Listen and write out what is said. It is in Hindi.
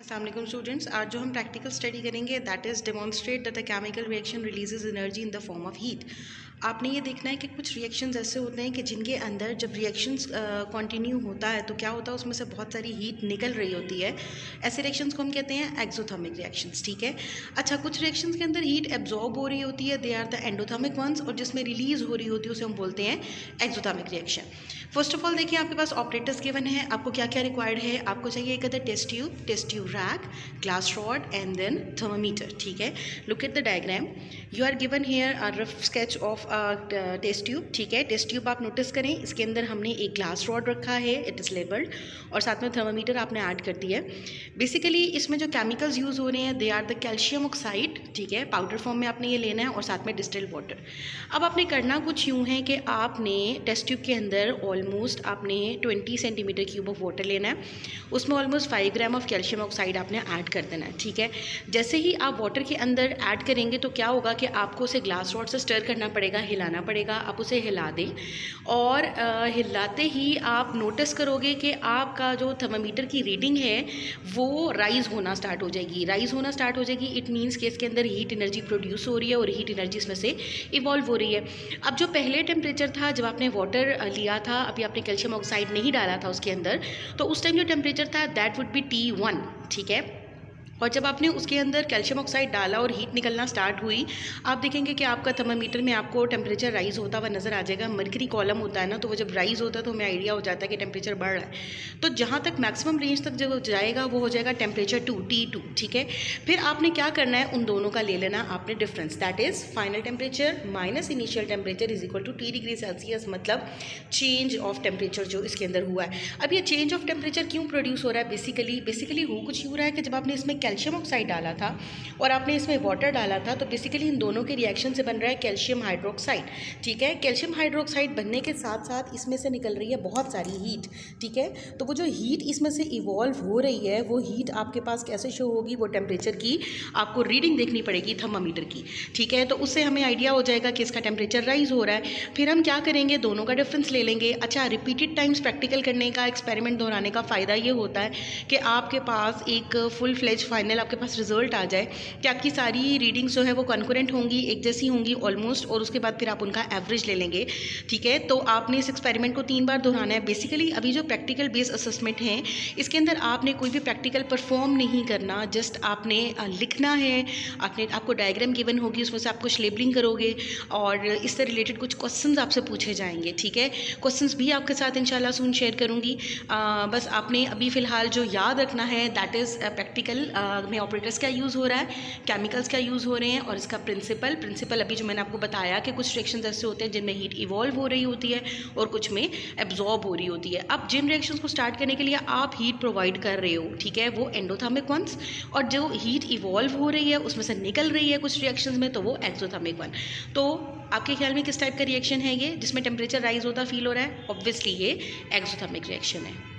अस्सलाम वालेकुम स्टूडेंट्स, आज जो हम प्रैक्टिकल स्टडी करेंगे that is demonstrate that a chemical reaction releases energy in the form of heat. आपने ये देखना है कि कुछ रिएक्शंस ऐसे होते हैं कि जिनके अंदर जब रिएक्शंस कंटिन्यू होता है तो क्या होता है, उसमें से बहुत सारी हीट निकल रही होती है। ऐसे रिएक्शंस को हम कहते हैं एक्सोथर्मिक रिएक्शंस। ठीक है, अच्छा, कुछ रिएक्शंस के अंदर हीट एब्जॉर्ब हो रही होती है, they are the endothermic ones, और जिसमें रिलीज़ हो रही होती है उसे हम बोलते हैं exothermic reaction. First of all देखिए, आपके पास ऑपरेटर्स गिवन है, आपको क्या क्या रिक्वायर्ड है। आपको चाहिए एक test tube rack, glass rod and then thermometer. ठीक है, look at the diagram, you are given here a rough sketch of test tube. ठीक है, टेस्ट ट्यूब आप नोटिस करें, इसके अंदर हमने एक ग्लास रॉड रखा है, इट इज़ लेबल्ड, और साथ में थर्मामीटर आपने ऐड कर दिया है। बेसिकली इसमें जो केमिकल्स यूज़ हो रहे हैं they are the calcium oxide. ठीक है, पाउडर फॉर्म में आपने ये लेना है, और साथ में डिस्टिल्ड वाटर। अब आपने करना कुछ यूँ है कि आपने टेस्ट ट्यूब के अंदर ऑलमोस्ट आपने 20 सेंटीमीटर क्यूब ऑफ वाटर लेना है, उसमें almost 5 gram of calcium oxide आपने ऐड कर देना है। ठीक है, जैसे ही आप वाटर के अंदर ऐड करेंगे तो क्या होगा कि आपको उसे ग्लास रॉड से स्टर करना पड़ेगा, हिलाना पड़ेगा। आप उसे हिला दें, और हिलाते ही आप नोटिस करोगे कि आपका जो थर्मामीटर की रीडिंग है वो राइज़ होना स्टार्ट हो जाएगी। राइज़ होना स्टार्ट हो जाएगी, इट मीन्स कि इसके अंदर हीट एनर्जी प्रोड्यूस हो रही है, और हीट एनर्जी इसमें से इवॉल्व हो रही है। अब जो पहले टेम्परेचर था जब आपने वाटर लिया था, अभी आपने कैल्शियम ऑक्साइड नहीं डाला था उसके अंदर, तो उस टाइम जो टेम्परेचर था दैट वुड बी T1। ठीक है, और जब आपने उसके अंदर कैल्शियम ऑक्साइड डाला और हीट निकलना स्टार्ट हुई, आप देखेंगे कि आपका थर्मामीटर में आपको टेम्परेचर राइज़ होता हुआ नज़र आ जाएगा। मरकरी कॉलम होता है ना, तो वो जब राइज़ होता है तो हमें आइडिया हो जाता है कि टेम्परेचर बढ़ रहा है। तो जहाँ तक मैक्सिमम रेंज तक जब जाएगा वो हो जाएगा टेम्परेचर T2। ठीक है, फिर आपने क्या करना है, उन दोनों का ले लेना आपने difference, that is final temperature minus initial temperature is equal to T degree Celsius, मतलब चेंज ऑफ टेम्परेचर जो इसके अंदर हुआ है। अब ये चेंज ऑफ टेम्परेचर क्यों प्रोड्यूस हो रहा है, बेसिकली हो कुछ यूँ रहा है कि जब आपने इसमें कैल्शियम ऑक्साइड डाला था और आपने इसमें वाटर डाला था, तो बेसिकली इन दोनों के रिएक्शन से बन रहा है कैल्शियम हाइड्रोक्साइड। ठीक है, कैल्शियम हाइड्रोक्साइड बनने के साथ साथ इसमें से निकल रही है बहुत सारी हीट। ठीक है, तो वो जो हीट इसमें से इवॉल्व हो रही है, वो हीट आपके पास कैसे शो होगी, वो टेम्परेचर की आपको रीडिंग देखनी पड़ेगी थर्मामीटर की। ठीक है, तो उससे हमें आइडिया हो जाएगा कि इसका टेम्परेचर राइज हो रहा है। फिर हम क्या करेंगे, दोनों का डिफरेंस ले लेंगे। अच्छा, रिपीटेड टाइम्स प्रैक्टिकल करने का, एक्सपेरिमेंट दोहराने का फ़ायदा ये होता है कि आपके पास एक फुल फ्लेज फाइनल आपके पास रिजल्ट आ जाए कि आपकी सारी रीडिंग्स जो है वो कॉन्करेंट होंगी, एक जैसी होंगी ऑलमोस्ट, और उसके बाद फिर आप उनका एवरेज ले लेंगे। ठीक है, तो आपने इस एक्सपेरिमेंट को 3 बार दोहराना है। बेसिकली अभी जो प्रैक्टिकल बेस असेसमेंट है, इसके अंदर आपने कोई भी प्रैक्टिकल परफॉर्म नहीं करना, जस्ट आपने लिखना है। आपको डायग्राम गिवन होगी, उसमें से आप कुछ लेबलिंग करोगे और इससे रिलेटेड कुछ क्वेश्चंस आपसे पूछे जाएंगे। ठीक है, क्वेश्चंस भी आपके साथ इंशाल्लाह सून शेयर करूँगी। बस आपने अभी फ़िलहाल जो याद रखना है दैट इज़ प्रैक्टिकल में ऑपरेटर्स क्या यूज़ हो रहा है, केमिकल्स क्या यूज़ हो रहे हैं, और इसका प्रिंसिपल अभी जो मैंने आपको बताया कि कुछ रिएक्शंस ऐसे होते हैं जिनमें हीट इवॉल्व हो रही होती है और कुछ में एब्जॉर्ब हो रही होती है। अब जिन रिएक्शंस को स्टार्ट करने के लिए आप हीट प्रोवाइड कर रहे हो, ठीक है, वो एंडोथर्मिक वंस, और जो हीट इवॉल्व हो रही है उसमें से निकल रही है कुछ रिएक्शंस में, तो वो एक्सोथर्मिक वन। तो आपके ख्याल में किस टाइप का रिएक्शन है ये जिसमें टेम्परेचर राइज होता फील हो रहा है? ऑब्वियसली ये एक्सोथर्मिक रिएक्शन है।